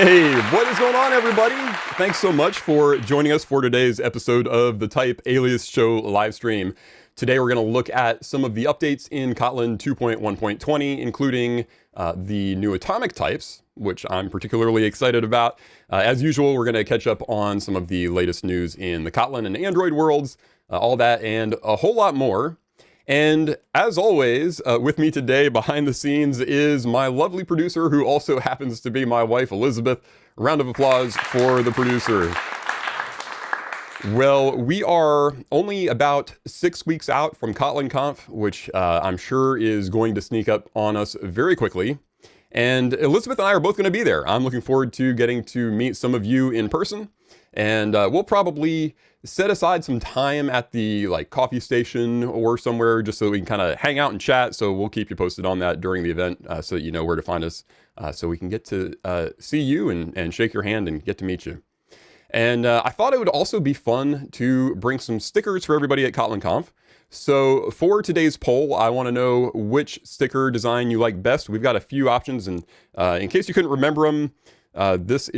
Hey, what is going on, everybody? Thanks so much for joining us for today's episode of the TypeAlias Show live stream. Today, we're going to look at some of the updates in Kotlin 2.1.20, including the new atomic types, which I'm particularly excited about. As usual, we're going to catch up on some of the latest news in the Kotlin and Android worlds, all that and a whole lot more. And as always, with me today behind the scenes is my lovely producer, who also happens to be my wife, Elizabeth. A round of applause for the producer. Well, we are only about 6 weeks out from Kotlin Conf, which I'm sure is going to sneak up on us very quickly. And Elizabeth and I are both going to be there. I'm looking forward to getting to meet some of you in person. And we'll probably set aside some time at the coffee station or somewhere just so we can kind of hang out and chat. So we'll keep you posted on that during the event so that you know where to find us, so we can get to see you and shake your hand and get to meet you. And I thought it would also be fun to bring some stickers for everybody at Kotlin Conf. So for today's poll, I want to know which sticker design you like best. We've got a few options, and in case you couldn't remember them, these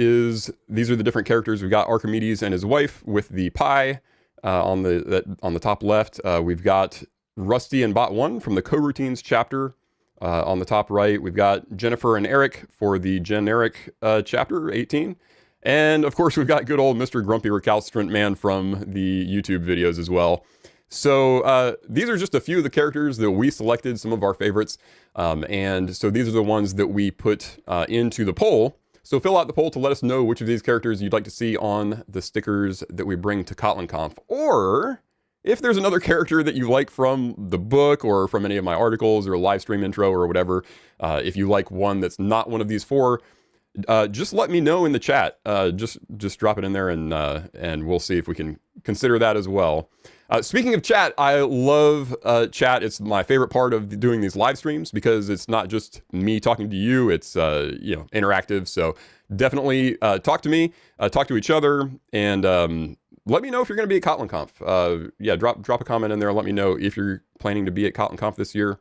are the different characters. We've got Archimedes and his wife with the pie on the top left. We've got Rusty and Bot 1 from the coroutines chapter on the top right. We've got Jennifer and Eric for the generic chapter 18. And of course, we've got good old Mr. Grumpy Recalcitrant Man from the YouTube videos as well. So these are just a few of the characters that we selected, some of our favorites. And so these are the ones that we put into the poll. So fill out the poll to let us know which of these characters you'd like to see on the stickers that we bring to Kotlin Conf. Or if there's another character that you like from the book or from any of my articles or live stream intro or whatever, if you like one that's not one of these four, just let me know in the chat. Just drop it in there and we'll see if we can consider that as well. Speaking of chat, I love chat. It's my favorite part of doing these live streams because it's not just me talking to you. It's interactive. So definitely talk to me, talk to each other, and let me know if you're going to be at Kotlin Conf. Drop a comment in there and let me know if you're planning to be at Kotlin Conf this year.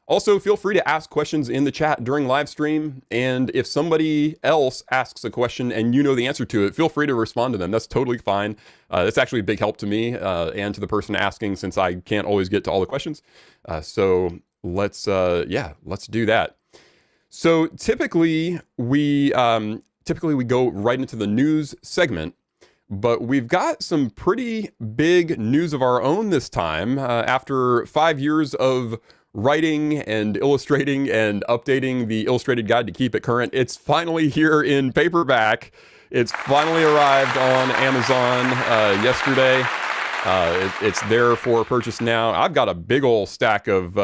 Also, feel free to ask questions in the chat during live stream, and if somebody else asks a question and you know the answer to it, feel free to respond to them. That's totally fine. It's actually a big help to me and to the person asking, since I can't always get to all the questions. So let's do that. So typically we go right into the news segment, but we've got some pretty big news of our own this time. After 5 years of writing and illustrating and updating the illustrated guide to keep it current, it's finally here in paperback. It's finally arrived on Amazon yesterday. It's there for purchase now. I've got a big old stack of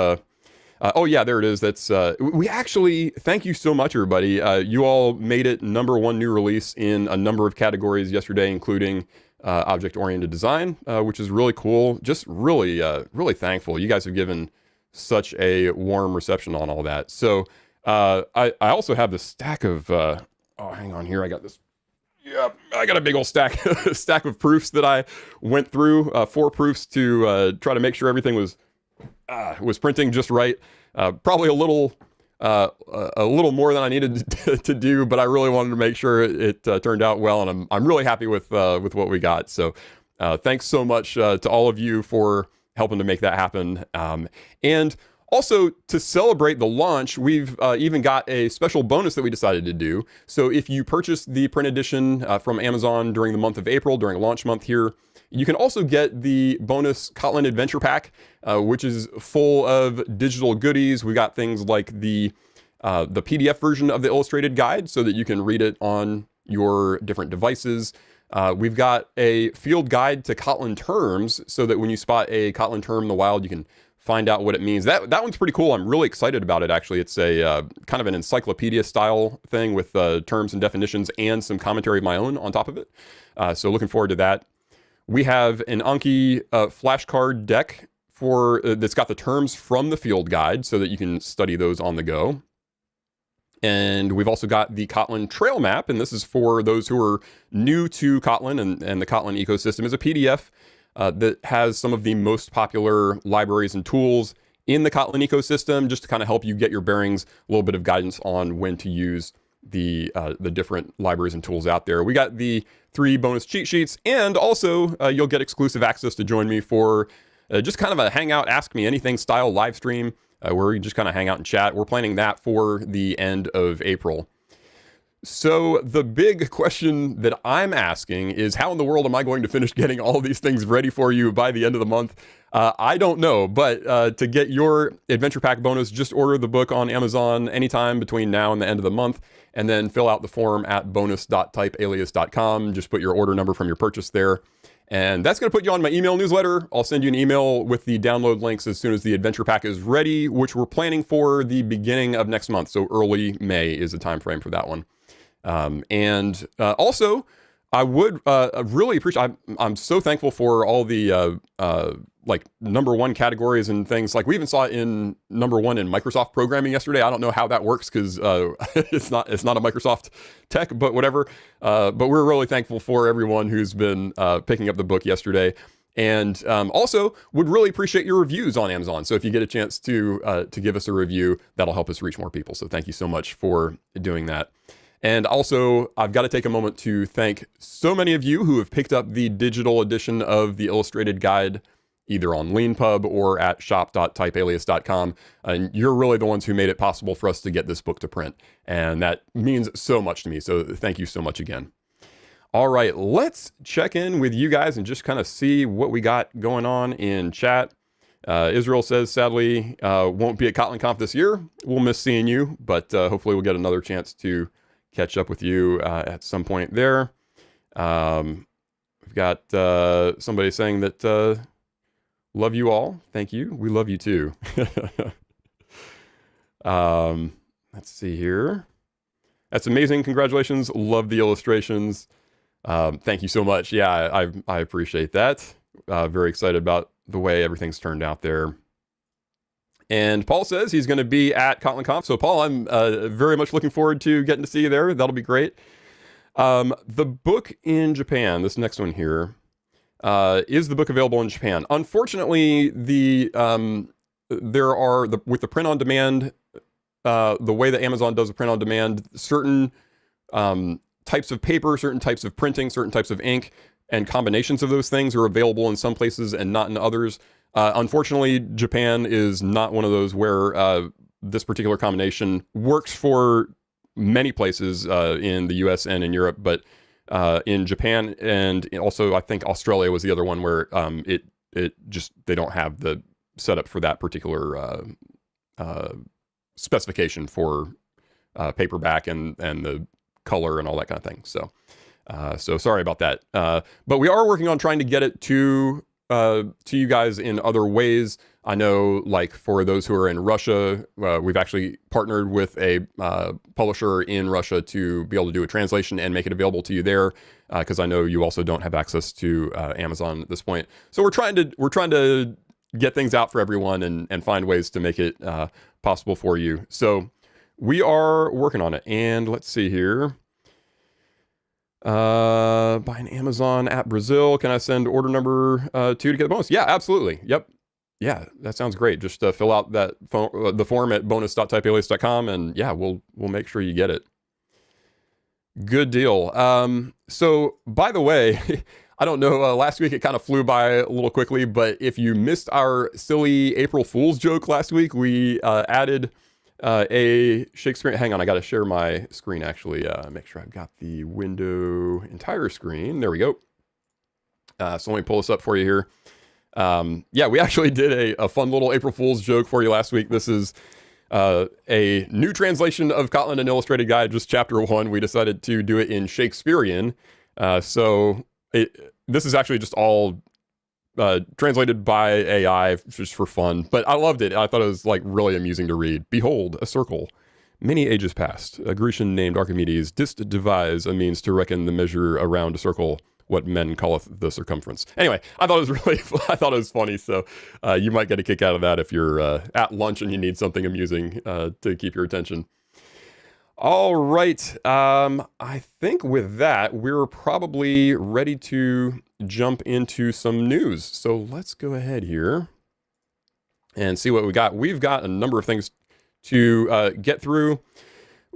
oh yeah, there it is. That's we actually, thank you so much, everybody. You all made it #1 new release in a number of categories yesterday, including object-oriented design, which is really cool. Just really thankful. You guys have given such a warm reception on all that. So I also have this stack of hang on here, I got this. Yep, I got a big old stack of proofs that I went through, 4 proofs to try to make sure everything was printing just right. Probably a little more than I needed to do, but I really wanted to make sure it turned out well, and I'm really happy with what we got. So thanks so much to all of you for helping to make that happen. And also, to celebrate the launch, we've even got a special bonus that we decided to do. So if you purchase the print edition from Amazon during the month of April, during launch month here, you can also get the bonus Kotlin Adventure Pack, which is full of digital goodies. We got things like the PDF version of the illustrated guide so that you can read it on your different devices. We've got a field guide to Kotlin terms so that when you spot a Kotlin term in the wild, you can find out what it means. That one's pretty cool. I'm really excited about it, actually. It's a kind of an encyclopedia style thing with terms and definitions and some commentary of my own on top of it. So looking forward to that. We have an Anki flashcard deck that's got the terms from the field guide so that you can study those on the go. And we've also got the Kotlin trail map, and this is for those who are new to Kotlin and the Kotlin ecosystem. Is a PDF that has some of the most popular libraries and tools in the Kotlin ecosystem, just to kind of help you get your bearings, a little bit of guidance on when to use the different libraries and tools out there. We got the 3 bonus cheat sheets, and also you'll get exclusive access to join me for just kind of a hangout, ask me anything style live stream where we just kind of hang out and chat. We're planning that for the end of April. So the big question that I'm asking is, how in the world am I going to finish getting all of these things ready for you by the end of the month? I don't know, but to get your adventure pack bonus, just order the book on Amazon anytime between now and the end of the month, and then fill out the form at bonus.typealias.com. Just put your order number from your purchase there. And that's going to put you on my email newsletter. I'll send you an email with the download links as soon as the adventure pack is ready, which we're planning for the beginning of next month. So early May is the time frame for that one. Also, I would really appreciate, I'm so thankful for all the like #1 categories and things. Like we even saw it in #1 in Microsoft programming yesterday. I don't know how that works because it's not a Microsoft tech, but whatever. But we're really thankful for everyone who's been picking up the book yesterday. And also would really appreciate your reviews on Amazon. So if you get a chance to give us a review, that'll help us reach more people. So thank you so much for doing that. And also, I've got to take a moment to thank so many of you who have picked up the digital edition of the illustrated guide, either on LeanPub or at shop.typealias.com. And you're really the ones who made it possible for us to get this book to print. And that means so much to me. So thank you so much again. All right, let's check in with you guys and just kind of see what we got going on in chat. Israel says, sadly, won't be at Kotlin Conf this year. We'll miss seeing you, but hopefully we'll get another chance to catch up with you at some point there. We've got somebody saying that love you all. Thank you. We love you too. Let's see here. That's amazing. Congratulations. Love the illustrations. Thank you so much. Yeah, I appreciate that. Very excited about the way everything's turned out there. And Paul says he's going to be at Kotlin Conf. So Paul, I'm very much looking forward to getting to see you there. That'll be great. The book in Japan, this next one here, is the book available in Japan? Unfortunately, with the print on demand, the way that Amazon does the print on demand, certain types of paper, certain types of printing, certain types of ink, and combinations of those things are available in some places and not in others. Unfortunately, Japan is not one of those where this particular combination works for many places in the US and in Europe, but in Japan and also I think Australia was the other one where it just, they don't have the setup for that particular specification for paperback and the color and all that kind of thing. So sorry about that. But we are working on trying to get it to you guys in other ways. I know, like for those who are in Russia, we've actually partnered with a publisher in Russia to be able to do a translation and make it available to you there, because I know you also don't have access to Amazon at this point. So we're trying to get things out for everyone and find ways to make it possible for you. So we are working on it. And let's see here. Buy an Amazon at Brazil. Can I send order number 2 to get the bonus? Yeah, absolutely. Yep. Yeah, that sounds great. Just fill out the form at bonus.typealias.com and yeah, we'll make sure you get it. Good deal. So by the way, I don't know, last week it kind of flew by a little quickly, but if you missed our silly April Fool's joke last week, we added a Shakespeare. Hang on, I got to share my screen actually. Make sure I've got the window entire screen. There we go. So let me pull this up for you here. Yeah, we actually did a fun little April Fool's joke for you last week. This is a new translation of Kotlin and Illustrated Guide, just chapter 1. We decided to do it in Shakespearean. This is actually just all translated by AI just for fun, but I loved it. I thought it was like really amusing to read. Behold, a circle. Many ages past, a Grecian named Archimedes didst devise a means to reckon the measure around a circle, what men calleth the circumference. Anyway, I thought it was funny. So you might get a kick out of that if you're at lunch and you need something amusing to keep your attention. All right. I think with that, we're probably ready to jump into some news. So let's go ahead here and see what we got. We've got a number of things to get through.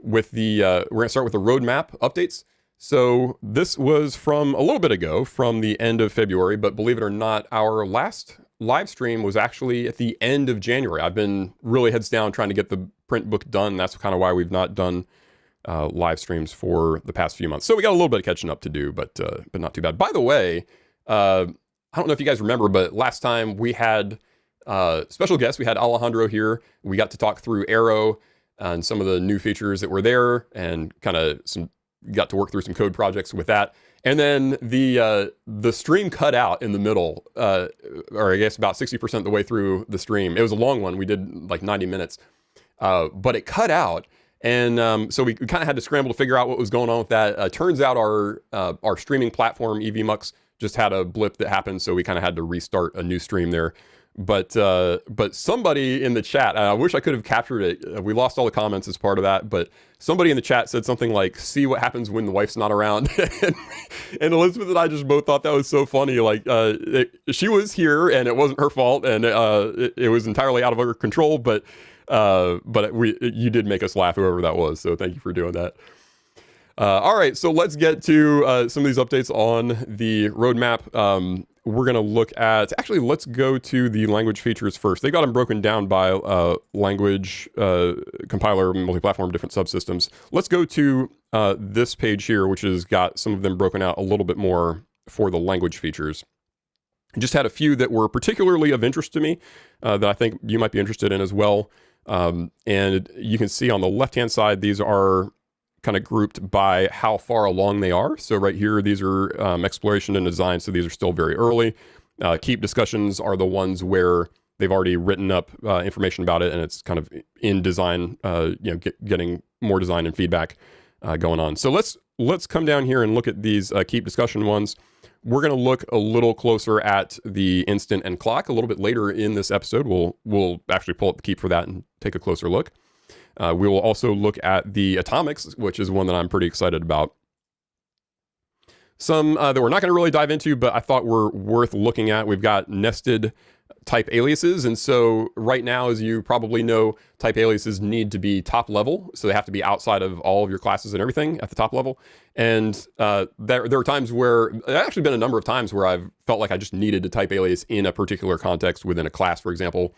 with the, we're going to start with the roadmap updates. So this was from a little bit ago, from the end of February, but believe it or not, our last live stream was actually at the end of January. I've been really heads down trying to get the print book done. That's kind of why we've not done live streams for the past few months. So we got a little bit of catching up to do, but not too bad. By the way, I don't know if you guys remember, but last time we had special guests. We had Alejandro here. We got to talk through Arrow and some of the new features that were there, and kind of got to work through some code projects with that. And then the stream cut out in the middle, or I guess about 60% of the way through the stream. It was a long one. We did like 90 minutes, but it cut out. And so we kind of had to scramble to figure out what was going on with that. Turns out our streaming platform, EVMux, just had a blip that happened, so we kind of had to restart a new stream there. But somebody in the chat, I wish I could have captured it. We lost all the comments as part of that, but somebody in the chat said something like, "See what happens when the wife's not around." and Elizabeth and I just both thought that was so funny. Like, she was here and it wasn't her fault, and it was entirely out of our control, but you did make us laugh, whoever that was. So thank you for doing that. All right, so let's get to some of these updates on the roadmap. We're going to look at, actually, let's go to the language features first. They got them broken down by language, compiler, multi-platform, different subsystems. Let's go to this page here, which has got some of them broken out a little bit more for the language features. I just had a few that were particularly of interest to me that I think you might be interested in as well. And you can see on the left-hand side, these are kind of grouped by how far along they are. So right here, these are exploration and design. So these are still very early. Keep discussions are the ones where they've already written up information about it, and it's kind of in design, getting more design and feedback going on. So let's come down here and look at these keep discussion ones. We're going to look a little closer at the instant and clock a little bit later in this episode. We'll actually pull up the keep for that and take a closer look. We will also look at the atomics, which is one that I'm pretty excited about. Some that we're not going to really dive into, but I thought were worth looking at. We've got nested type aliases. And so right now, as you probably know, type aliases need to be top level. So they have to be outside of all of your classes and everything at the top level. And there are times where, there's actually been a number of times where I've felt like I just needed to type alias in a particular context within a class, for example.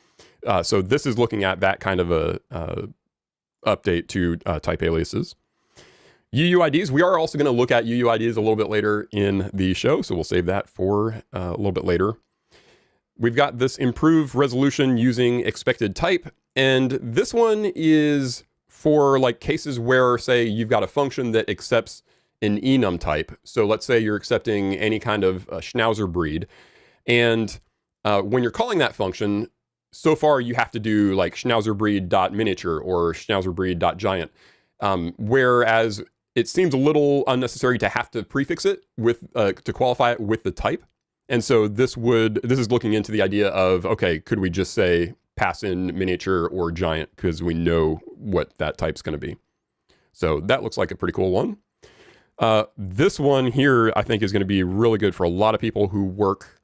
So this is looking at that kind of a update to type aliases. UUIDs, we are also going to look at UUIDs a little bit later in the show, so we'll save that for a little bit later. We've got this improved resolution using expected type, and this one is for like cases where, say, you've got a function that accepts an enum type. So let's say you're accepting any kind of Schnauzer breed, and when you're calling that function, so far you have to do like schnauzerBreed.miniature or schnauzerBreed.giant, whereas it seems a little unnecessary to have to prefix it with to qualify it with the type. And so this is looking into the idea of, okay, could we just say pass in miniature or giant because we know what that type's going to be. So that looks like a pretty cool one. This one here I think is going to be really good for a lot of people who work,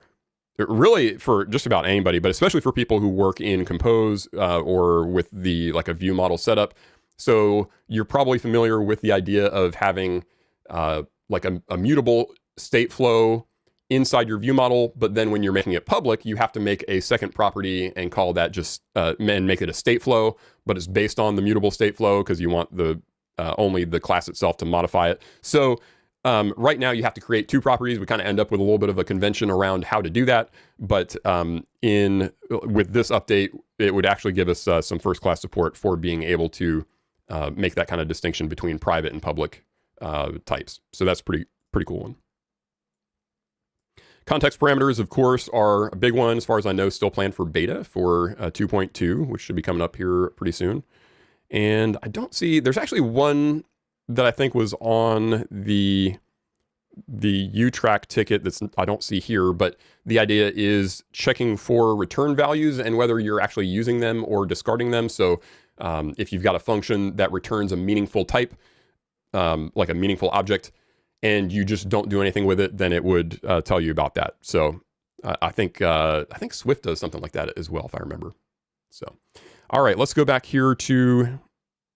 really for just about anybody, but especially for people who work in Compose or with the like a view model setup. So you're probably familiar with the idea of having like a mutable state flow inside your view model, but then when you're making it public, you have to make a second property and call that just and make it a state flow, but it's based on the mutable state flow because you want the only the class itself to modify it. So right now you have to create two properties. We kind of end up with a little bit of a convention around how to do that, but with this update, it would actually give us some first class support for being able to make that kind of distinction between private and public types. So that's pretty cool one. Context parameters, of course, are a big one. As far as I know, still planned for beta for 2.2, which should be coming up here pretty soon. And I don't see, there's actually one that I think was on the UTrack ticket that's I don't see here, but the idea is checking for return values and whether you're actually using them or discarding them. So if you've got a function that returns a meaningful type, like a meaningful object, and you just don't do anything with it, then it would tell you about that. So I think Swift does something like that as well, if I remember. So, all right, let's go back here to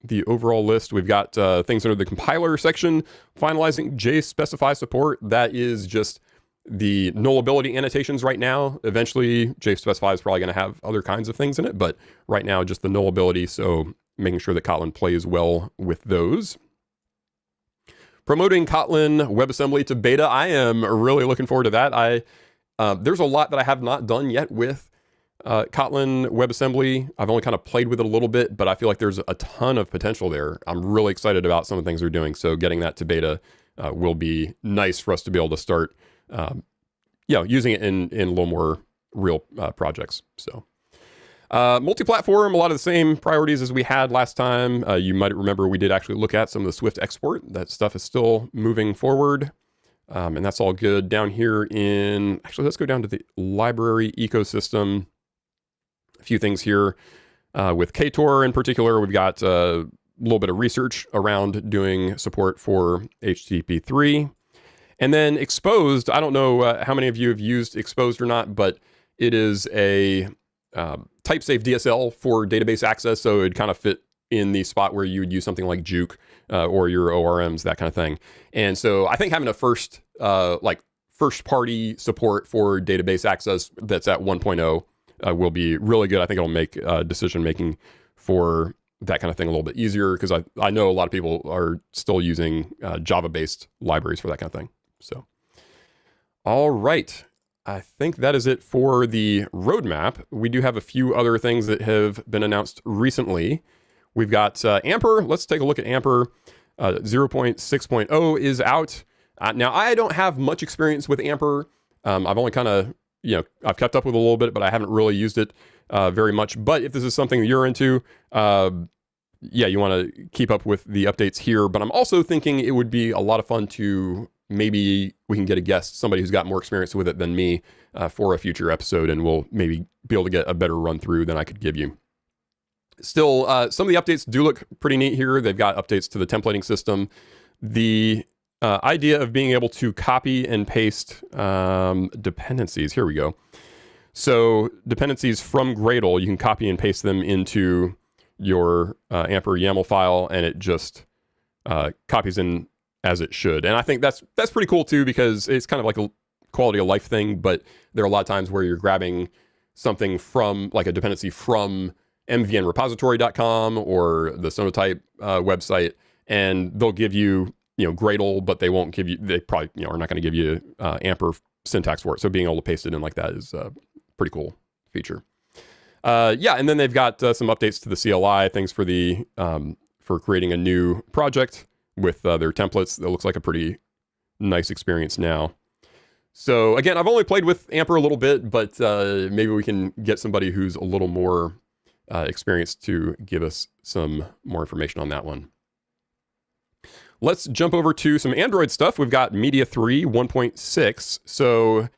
the overall list, we've got things under the compiler section, finalizing JSpecify support. That is just the nullability annotations right now. Eventually, JSpecify is probably going to have other kinds of things in it, but right now, just the nullability. So making sure that Kotlin plays well with those. Promoting Kotlin WebAssembly to beta. I am really looking forward to that. There's a lot that I have not done yet with Kotlin WebAssembly. I've only kind of played with it a little bit, but I feel like there's a ton of potential there. I'm really excited about some of the things they're doing. So getting that to beta will be nice for us to be able to start using it in a little more real projects. So multi-platform, a lot of the same priorities as we had last time. You might remember we did actually look at some of the Swift export. That stuff is still moving forward. And that's all good. Down here actually, let's go down to the library ecosystem. A few things here with Ktor in particular. We've got a little bit of research around doing support for HTTP3. And then Exposed, I don't know how many of you have used Exposed or not, but it is a type-safe DSL for database access, so it'd kind of fit in the spot where you would use something like Juke or your ORMs, that kind of thing. And so I think having a first-party support for database access that's at 1.0 will be really good. I think it'll make decision-making for that kind of thing a little bit easier, because I know a lot of people are still using Java-based libraries for that kind of thing. So, all right. I think that is it for the roadmap. We do have a few other things that have been announced recently. We've got Amper. Let's take a look at Amper. 0.6.0 is out. Now, I don't have much experience with Amper. I've only kind of, I've kept up with it a little bit, but I haven't really used it very much. But if this is something that you're into, you want to keep up with the updates here. But I'm also thinking it would be a lot of fun to maybe we can get a guest, somebody who's got more experience with it than me, for a future episode, and we'll maybe be able to get a better run through than I could give you. Still, some of the updates do look pretty neat here. They've got updates to the templating system. The idea of being able to copy and paste dependencies. Here we go. So dependencies from Gradle, you can copy and paste them into your Amper YAML file, and it just copies in as it should. And I think that's pretty cool too, because it's kind of like a quality of life thing, but there are a lot of times where you're grabbing something from, like a dependency from mvnrepository.com or the Sonatype website, and they'll give you, Gradle, but they won't give you, they probably, are not going to give you Amper syntax for it. So being able to paste it in like that is a pretty cool feature. And then they've got some updates to the CLI, things for the for creating a new project with their templates. That looks like a pretty nice experience now. So again, I've only played with Amper a little bit, but maybe we can get somebody who's a little more experienced to give us some more information on that one. Let's jump over to some Android stuff. We've got Media 3 1.6. So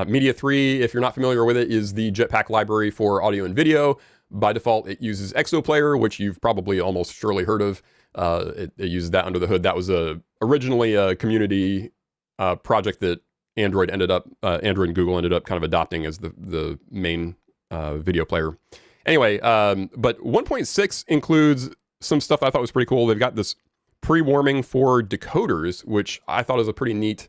Media 3, if you're not familiar with it, is the Jetpack library for audio and video. By default, it uses Exoplayer, which you've probably almost surely heard of. It uses that under the hood. That was originally a community project that Android and Google ended up kind of adopting as the main video player. Anyway, but 1.6 includes some stuff I thought was pretty cool. They've got this pre-warming for decoders, which I thought was a pretty neat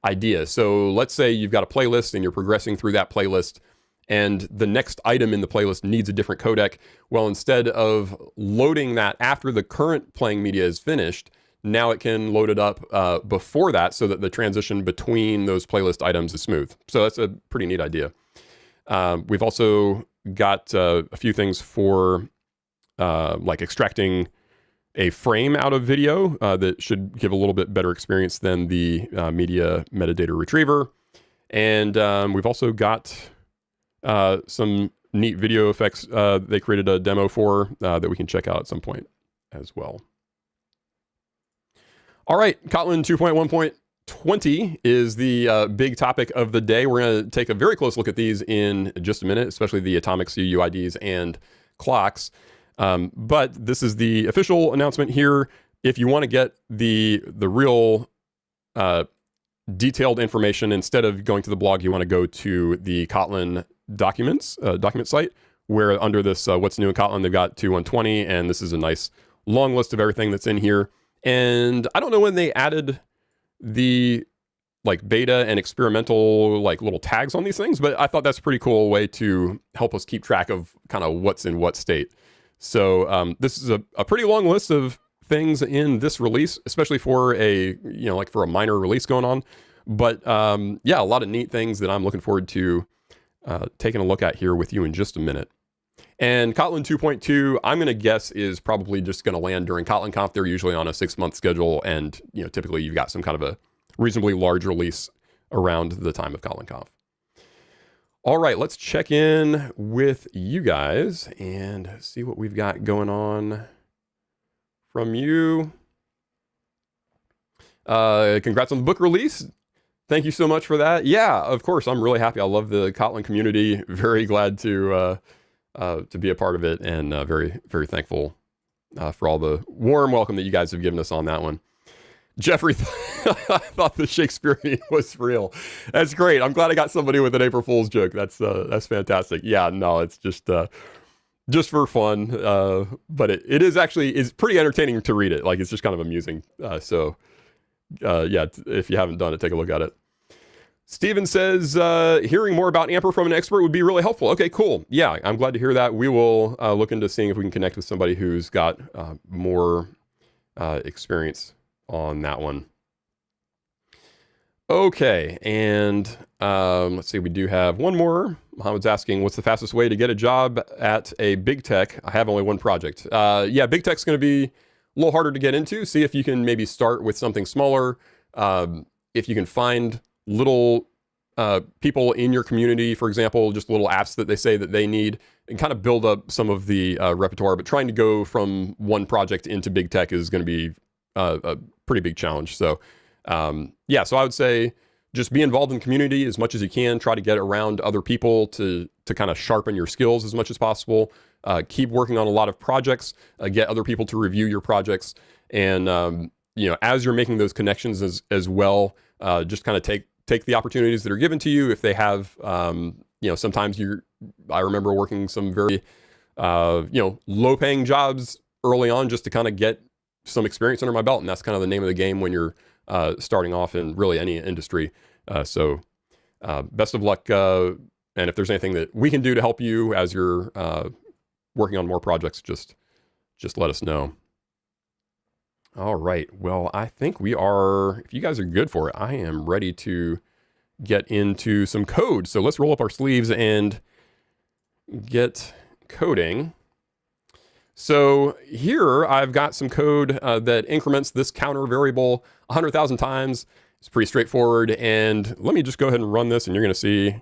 idea. So let's say you've got a playlist and you're progressing through that playlist, and the next item in the playlist needs a different codec. Well, instead of loading that after the current playing media is finished, now it can load it up before that, so that the transition between those playlist items is smooth. So that's a pretty neat idea. We've also got a few things for like extracting a frame out of video that should give a little bit better experience than the media metadata retriever. And we've also got some neat video effects they created a demo for that we can check out at some point as well. All right, Kotlin 2.1.20 is the big topic of the day. We're going to take a very close look at these in just a minute, especially the atomics, UUIDs, and clocks. But this is the official announcement here. If you want to get the real detailed information, instead of going to the blog, you want to go to the Kotlin document site, where under this what's new in Kotlin, they've got 2.1.20, and this is a nice long list of everything that's in here. And I don't know when they added the like beta and experimental like little tags on these things, but I thought that's a pretty cool way to help us keep track of kind of what's in what state. So this is a pretty long list of things in this release, especially for a, like for a minor release going on. But yeah, a lot of neat things that I'm looking forward to taking a look at here with you in just a minute. And Kotlin 2.2, I'm going to guess, is probably just going to land during Kotlin Conf. They're usually on a 6-month schedule, and typically you've got some kind of a reasonably large release around the time of Kotlin Conf. All right, let's check in with you guys and see what we've got going on from you. Congrats on the book release. Thank you so much for that. Yeah, of course, I'm really happy. I love the Kotlin community. Very glad to be a part of it, and very, very thankful for all the warm welcome that you guys have given us on that one. Jeffrey I thought the Shakespearean was real. That's great. I'm glad I got somebody with an April Fool's joke. That's fantastic. Yeah, no, it's just for fun. But it is actually is pretty entertaining to read it. Like, it's just kind of amusing. So yeah, if you haven't done it, take a look at it. Steven says, hearing more about Amper from an expert would be really helpful. Okay, cool. Yeah, I'm glad to hear that. We will look into seeing if we can connect with somebody who's got more experience on that one. Okay, and let's see, we do have one more. Mohammed's asking, what's the fastest way to get a job at a big tech? I have only one project. Yeah, big tech's going to be a little harder to get into. See if you can maybe start with something smaller. If you can find little people in your community, for example, just little apps that they say that they need, and kind of build up some of the repertoire. But trying to go from one project into big tech is going to be a pretty big challenge. So yeah, so I would say just be involved in the community as much as you can. Try to get around other people to kind of sharpen your skills as much as possible. Keep working on a lot of projects. Get other people to review your projects, and as you're making those connections as well, just kind of take the opportunities that are given to you. If they have, sometimes I remember working some very, low-paying jobs early on just to kind of get some experience under my belt, and that's kind of the name of the game when you're starting off in really any industry. So best of luck, and if there's anything that we can do to help you as you're working on more projects, just let us know. All right, well, I think we are, if you guys are good for it, I am ready to get into some code. So let's roll up our sleeves and get coding. So here I've got some code that increments this counter variable 100,000 times. It's pretty straightforward. And let me just go ahead and run this, and you're going to see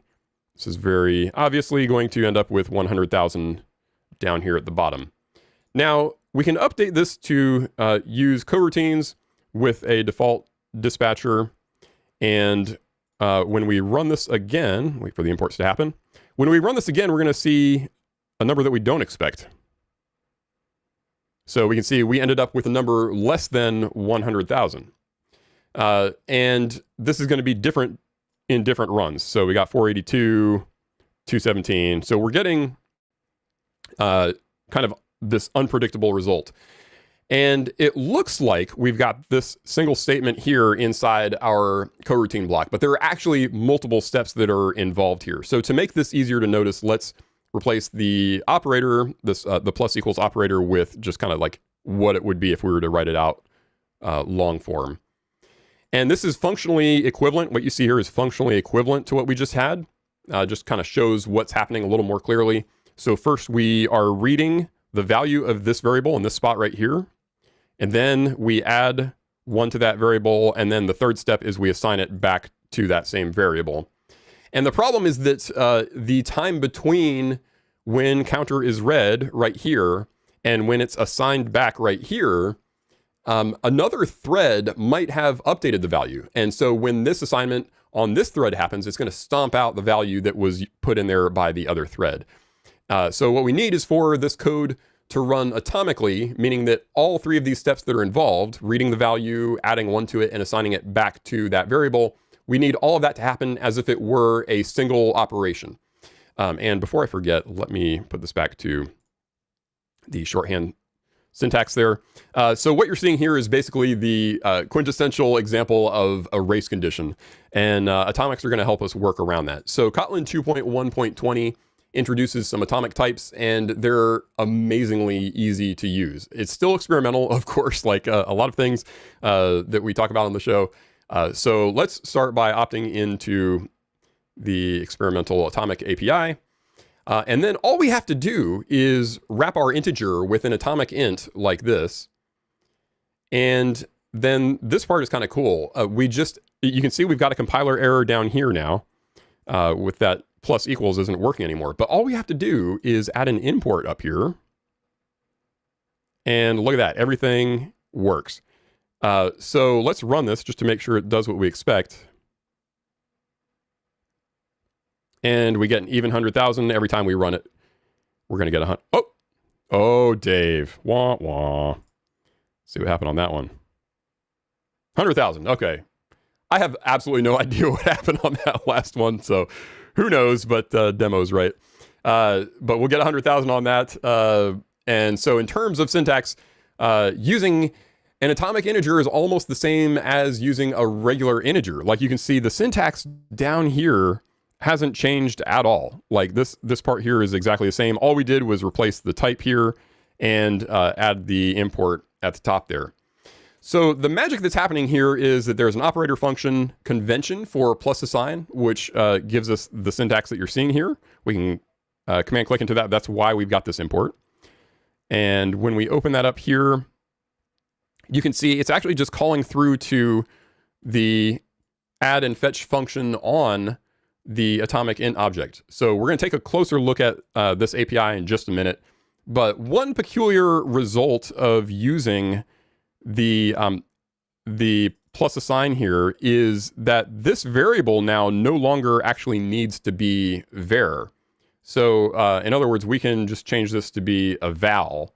this is very obviously going to end up with 100,000 down here at the bottom. Now, we can update this to use coroutines with a default dispatcher. And when we run this again, wait for the imports to happen. When we run this again, we're going to see a number that we don't expect. So we can see we ended up with a number less than 100,000. And this is going to be different in different runs. So we got 482, 217. So we're getting kind of this unpredictable result. And it looks like we've got this single statement here inside our coroutine block, but there are actually multiple steps that are involved here. So to make this easier to notice, let's replace the operator, the plus equals operator, with just kind of like what it would be if we were to write it out long form. And this is functionally equivalent. What you see here is functionally equivalent to what we just had. Just kind of shows what's happening a little more clearly. So first we are reading the value of this variable in this spot right here. And then we add 1 to that variable. And then the third step is we assign it back to that same variable. And the problem is that the time between when counter is read right here and when it's assigned back right here, another thread might have updated the value. And so when this assignment on this thread happens, it's going to stomp out the value that was put in there by the other thread. So what we need is for this code to run atomically, meaning that all 3 of these steps that are involved, reading the value, adding 1 to it, and assigning it back to that variable, we need all of that to happen as if it were a single operation. And before I forget, let me put this back to the shorthand syntax there. So what you're seeing here is basically the quintessential example of a race condition, and atomics are going to help us work around that. So Kotlin 2.1.20 introduces some atomic types, and they're amazingly easy to use. It's still experimental, of course, like a lot of things that we talk about on the show. So let's start by opting into the experimental atomic API. And then all we have to do is wrap our integer with an atomic int like this. And then this part is kind of cool. You can see we've got a compiler error down here now with that plus equals isn't working anymore. But all we have to do is add an import up here. And look at that, everything works. So let's run this just to make sure it does what we expect. And we get an even 100,000 every time we run it. We're going to get 100. Oh, Dave. Wah, wah. See what happened on that one. 100,000. Okay. I have absolutely no idea what happened on that last one. So who knows, but demo's right. But we'll get 100,000 on that. And so in terms of syntax, using an atomic integer is almost the same as using a regular integer. Like you can see the syntax down here hasn't changed at all. Like this part here is exactly the same. All we did was replace the type here and add the import at the top there. So the magic that's happening here is that there's an operator function convention for plus assign, which gives us the syntax that you're seeing here. We can command click into that. That's why we've got this import. And when we open that up here, you can see it's actually just calling through to the add and fetch function on the atomic int object. So we're going to take a closer look at this API in just a minute. But one peculiar result of using the plus assign here is that this variable now no longer actually needs to be var. So in other words, we can just change this to be a val.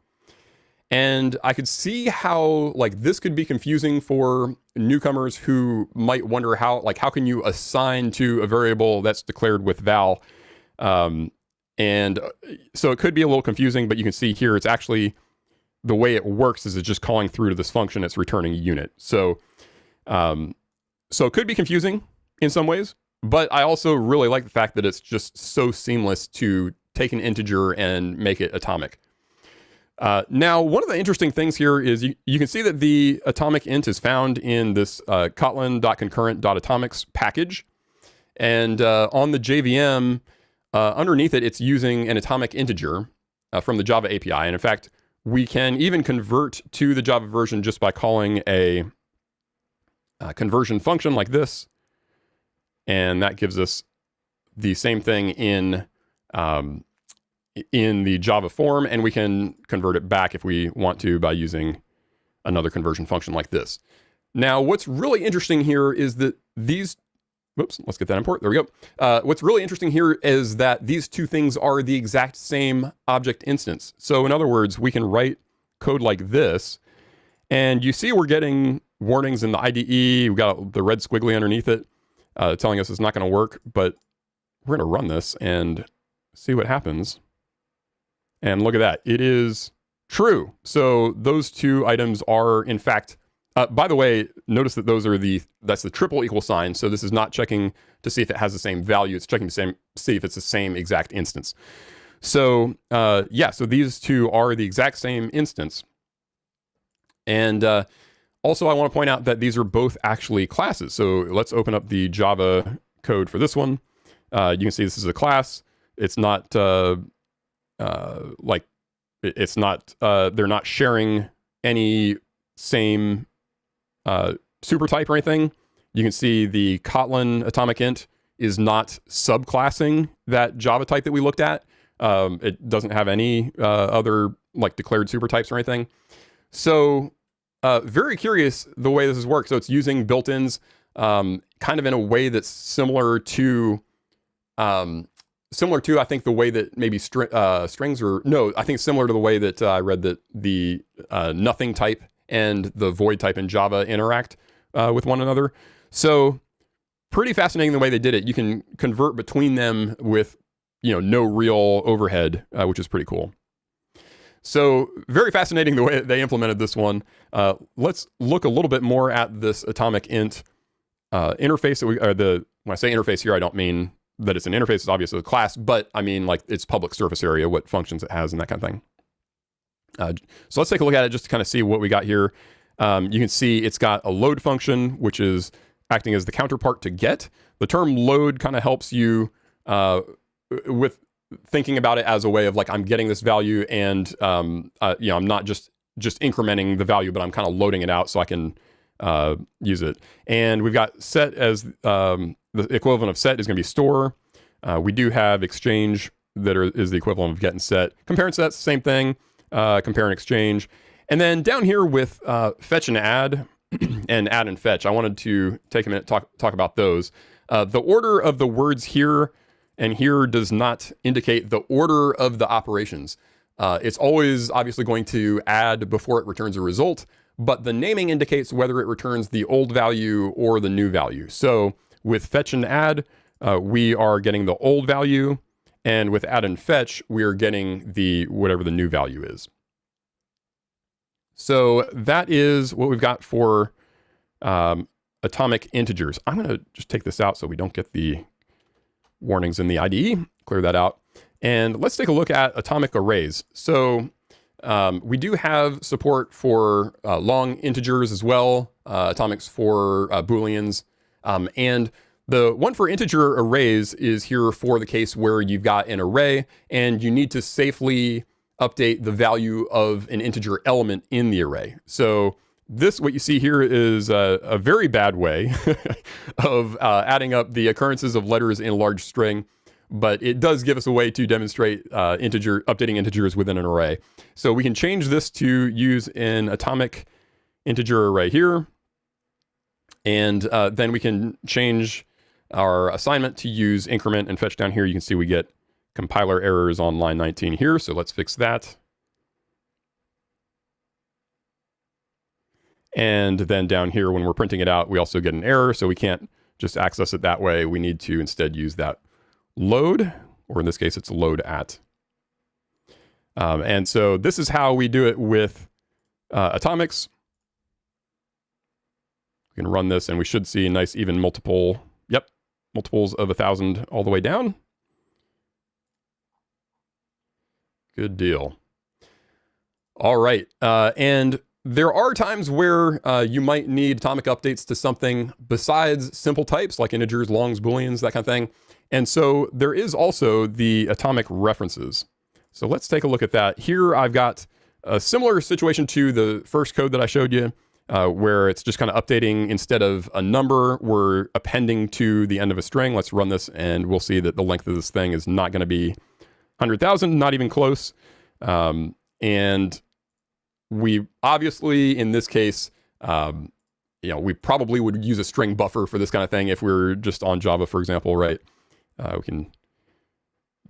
And I could see how like this could be confusing for newcomers who might wonder how can you assign to a variable that's declared with val. And so it could be a little confusing, but you can see here it's actually the way it works is it's just calling through to this function. It's returning a unit. So it could be confusing in some ways, but I also really like the fact that it's just so seamless to take an integer and make it atomic. Now, one of the interesting things here is you can see that the atomic int is found in this kotlin.concurrent.atomics package. And on the JVM, underneath it, it's using an atomic integer from the Java API. And in fact, we can even convert to the Java version just by calling a conversion function like this. And that gives us the same thing in the Java form, and we can convert it back if we want to by using another conversion function like this. Now, what's really interesting here is that let's get that import. There we go. What's really interesting here is that these two things are the exact same object instance. So in other words, we can write code like this, and you see we're getting warnings in the IDE. We've got the red squiggly underneath it telling us it's not going to work, but we're going to run this and see what happens. And look at that. It is true. So those two items are, in fact, by the way, notice that that's the triple equal sign. So this is not checking to see if it has the same value. It's checking to see if it's the same exact instance. So yeah, so these two are the exact same instance. And also I want to point out that these are both actually classes. So let's open up the Java code for this one. You can see this is a class. It's not they're not sharing any same super type or anything. You can see the Kotlin atomic int is not subclassing that Java type that we looked at. It doesn't have any other like declared super types or anything. So very curious the way this works. So it's using built-ins kind of in a way that's similar to I think the way that maybe strings I think similar to the way that I read that the nothing type and the void type in Java interact with one another. So pretty fascinating the way they did it. You can convert between them with no real overhead, which is pretty cool. So very fascinating the way they implemented this one. Let's look a little bit more at this atomic int interface that when I say interface here, I don't mean that it's an interface, it's obviously a class, but I mean like its public surface area, what functions it has and that kind of thing. So let's take a look at it just to kind of see what we got here. You can see it's got a load function, which is acting as the counterpart to get. The term load kind of helps you with thinking about it as a way of like, I'm getting this value and, I'm not just incrementing the value, but I'm kind of loading it out so I can use it. And we've got set as the equivalent of set is going to be store. We do have exchange that is the equivalent of get and set. Compare and set's the same thing. Compare and exchange. And then down here with fetch and add and add and fetch, I wanted to take a minute to talk about those. The order of the words here and here does not indicate the order of the operations. It's always obviously going to add before it returns a result, but the naming indicates whether it returns the old value or the new value. So with fetch and add, we are getting the old value, and with add and fetch, we are getting whatever the new value is. So that is what we've got for atomic integers. I'm going to just take this out so we don't get the warnings in the IDE, clear that out. And let's take a look at atomic arrays. So we do have support for long integers as well, atomics for Booleans. And the one for integer arrays is here for the case where you've got an array and you need to safely update the value of an integer element in the array. So what you see here is a very bad way of adding up the occurrences of letters in a large string, but it does give us a way to demonstrate updating integers within an array. So we can change this to use an atomic integer array here, and then we can change our assignment to use increment and fetch down here. You can see we get compiler errors on line 19 here, so let's fix that. And then down here, when we're printing it out, we also get an error, so we can't just access it that way. We need to instead use that load, or in this case, it's load at. And so this is how we do it with atomics. We can run this, and we should see a nice even multiples of 1,000 all the way down. Good deal. All right, and there are times where you might need atomic updates to something besides simple types like integers, longs, booleans, that kind of thing. And so there is also the atomic references. So let's take a look at that. Here I've got a similar situation to the first code that I showed you, where it's just kind of updating instead of a number, we're appending to the end of a string. Let's run this and we'll see that the length of this thing is not going to be 100,000, not even close. And we obviously, in this case, we probably would use a string buffer for this kind of thing if we're just on Java, for example, right? We can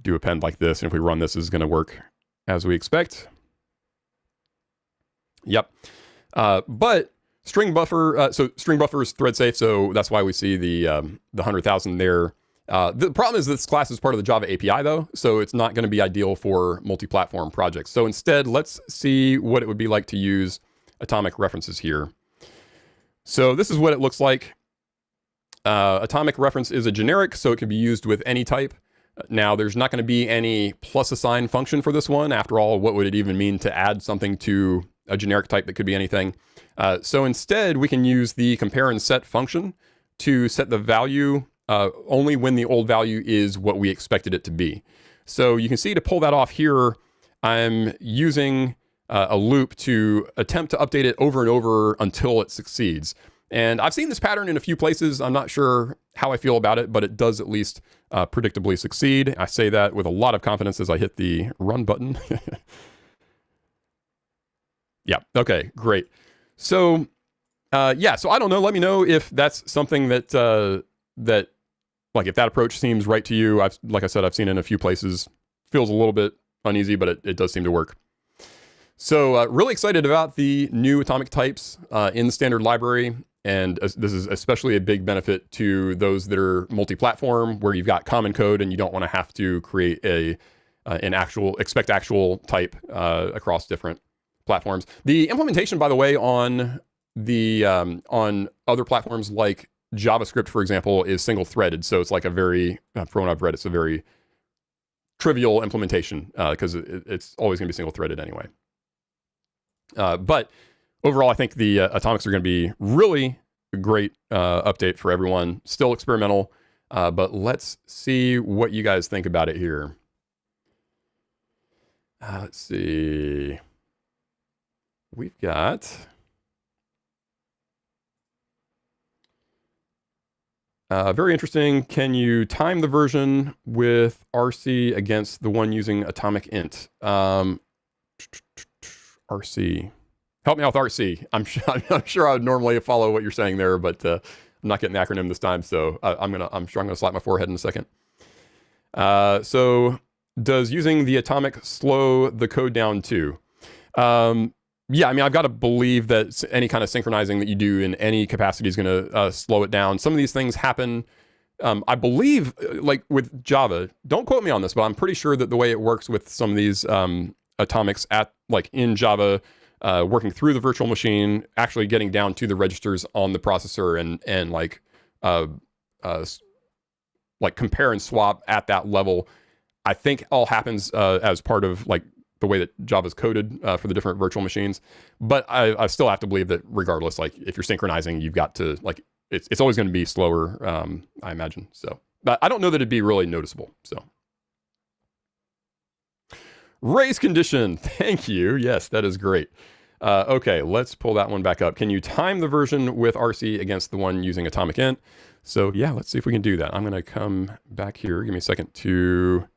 do append like this, and if we run this, it's going to work as we expect. Yep. But string buffer, so string buffer is thread safe, so that's why we see the 100,000 there. The problem is this class is part of the Java API though, so it's not going to be ideal for multi-platform projects. So instead, let's see what it would be like to use atomic references here. So this is what it looks like. Atomic reference is a generic, so it can be used with any type. Now, there's not going to be any plus assign function for this one. After all, what would it even mean to add something to a generic type that could be anything? So instead, we can use the compare and set function to set the value only when the old value is what we expected it to be. So you can see to pull that off here, I'm using a loop to attempt to update it over and over until it succeeds. And I've seen this pattern in a few places. I'm not sure how I feel about it, but it does at least predictably succeed. I say that with a lot of confidence as I hit the run button. Yeah, okay, great. So yeah, so I don't know. Let me know if that's something that, like if that approach seems right to you. Like I said, I've seen it in a few places. Feels a little bit uneasy, but it does seem to work. So really excited about the new atomic types in the standard library. And this is especially a big benefit to those that are multi-platform, where you've got common code and you don't want to have to create a expect actual type across different platforms. The implementation, by the way, on other platforms like JavaScript, for example, is single-threaded. So it's like a very, from what I've read, it's a very trivial implementation because it's always going to be single-threaded anyway. But overall, I think the atomics are going to be really a great update for everyone. Still experimental, but let's see what you guys think about it here. Let's see. We've got... very interesting. Can you time the version with RC against the one using atomic int? RC. Help me out with RC. I'm sure I would normally follow what you're saying there, but I'm not getting the acronym this time, so I'm sure I'm gonna slap my forehead in a second. So does using the atomic slow the code down too? Yeah, I mean, I've got to believe that any kind of synchronizing that you do in any capacity is going to slow it down. Some of these things happen, I believe, like with Java. Don't quote me on this, but I'm pretty sure that the way it works with some of these atomics in Java, working through the virtual machine, actually getting down to the registers on the processor and like compare and swap at that level, I think all happens as part of like the way that Java's coded for the different virtual machines. But I still have to believe that regardless, like if you're synchronizing, you've got to like, it's always going to be slower, I imagine. So, but I don't know that it'd be really noticeable. So race condition. Thank you. Yes, that is great. Okay, let's pull that one back up. Can you time the version with RC against the one using atomic int? So yeah, let's see if we can do that. I'm going to come back here. Give me a second to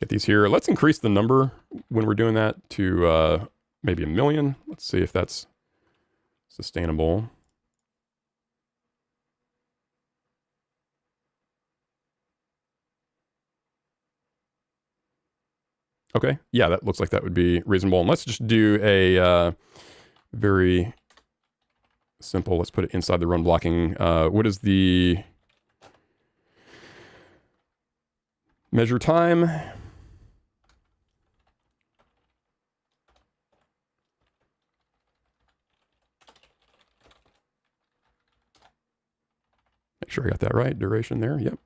get these here. Let's increase the number when we're doing that to maybe 1 million. Let's see if that's sustainable. Okay, yeah, that looks like that would be reasonable. And let's just do a very simple, let's put it inside the run blocking. What is the measure time? Make sure I got that right. Duration there. Yep.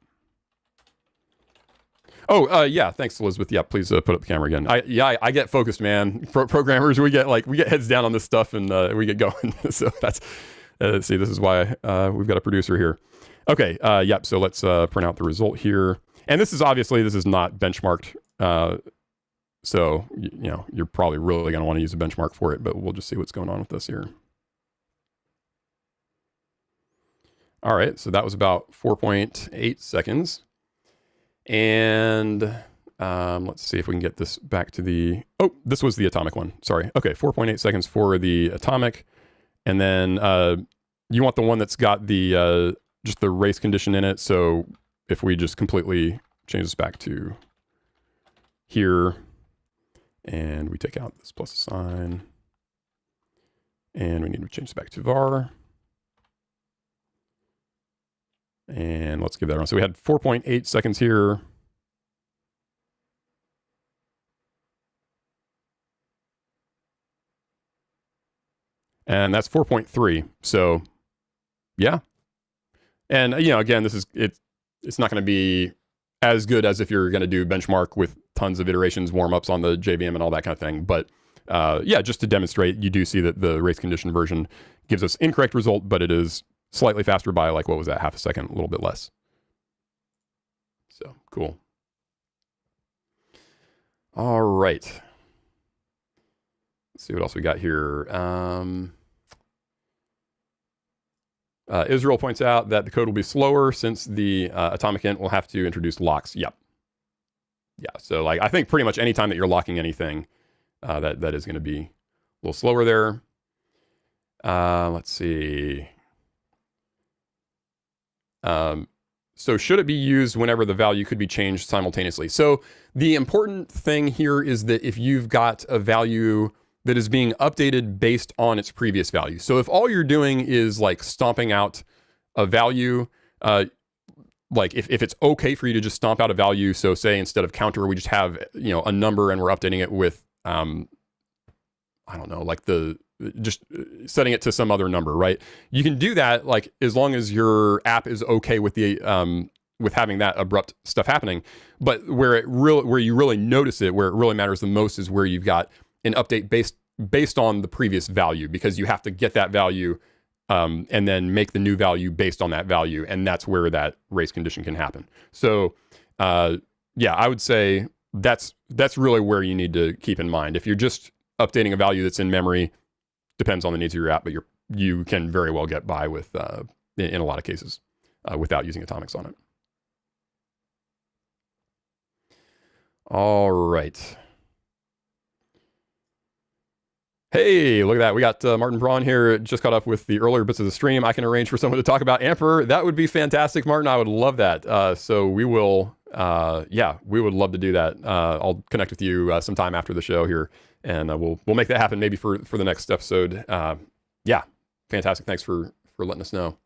Oh, yeah. Thanks, Elizabeth. Yeah, please put up the camera again. I get focused, man. Programmers, we get heads down on this stuff and we get going. So that's see, this is why we've got a producer here. Okay. Yep. So let's print out the result here. And this is not benchmarked. So you know, you're probably really going to want to use a benchmark for it, but we'll just see what's going on with this here. All right, so that was about 4.8 seconds. And let's see if we can get this back to the, oh, this was the atomic one, sorry. Okay, 4.8 seconds for the atomic. And then you want the one that's got the, just the race condition in it. So if we just completely change this back to here, and we take out this plus sign, and we need to change this back to var. And let's give that a run. So we had 4.8 seconds here. And that's 4.3. So yeah. And you know, again, it's not going to be as good as if you're going to do benchmark with tons of iterations, warm-ups on the JVM and all that kind of thing. But yeah, just to demonstrate, you do see that the race condition version gives us incorrect result, but it is slightly faster by like, what was that, half a second, a little bit less. So cool. All right. Let's see what else we got here. Israel points out that the code will be slower since the atomic int will have to introduce locks. Yep. Yeah, so like I think pretty much any time that you're locking anything, that is going to be a little slower there. Let's see. So should it be used whenever the value could be changed simultaneously? So the important thing here is that if you've got a value that is being updated based on its previous value. So if all you're doing is like stomping out a value, like if it's okay for you to just stomp out a value. So say instead of counter, we just have, a number and we're updating it with, I don't know, like just setting it to some other number, right? You can do that, like, as long as your app is okay with with having that abrupt stuff happening. But where you really notice it, where it really matters the most, is where you've got an update based on the previous value, because you have to get that value and then make the new value based on that value, and that's where that race condition can happen. So, yeah, I would say that's really where you need to keep in mind. If you're just updating a value that's in memory, depends on the needs of your app, but you can very well get by with in a lot of cases without using atomics on it. All right. Hey, look at that. We got Martin Braun here, just caught up with the earlier bits of the stream. I can arrange for someone to talk about Amper. That would be fantastic, Martin. I would love that. So we will, yeah, we would love to do that. I'll connect with you sometime after the show here, and we'll make that happen maybe for the next episode. Yeah, fantastic. Thanks for letting us know.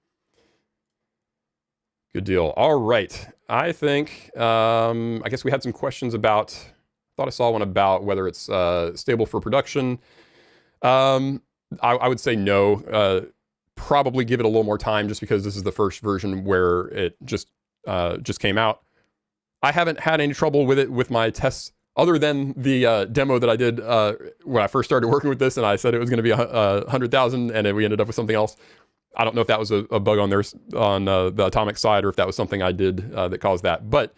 Good deal. All right. I think, I guess we had some questions about, thought I saw one about whether it's stable for production. I would say no. Probably give it a little more time, just because this is the first version where it just came out. I haven't had any trouble with it with my tests, other than the demo that I did when I first started working with this, and I said it was going to be 100,000, and then we ended up with something else. I don't know if that was a bug on the Atomic side, or if that was something I did that caused that. But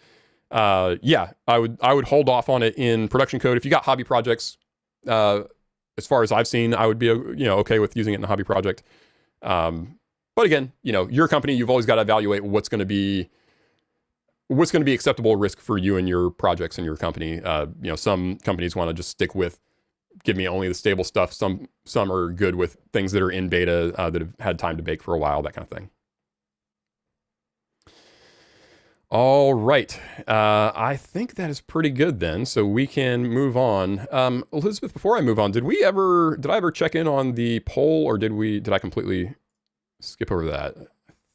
yeah, I would hold off on it in production code. If you got hobby projects, as far as I've seen, I would be okay with using it in a hobby project. But again, your company, you've always got to evaluate what's going to be acceptable risk for you and your projects and your company. Some companies want to just stick with, give me only the stable stuff. Some are good with things that are in beta that have had time to bake for a while, that kind of thing. All right. I think that is pretty good then. So we can move on. Elizabeth, before I move on, did I ever check in on the poll, or did I completely skip over that? I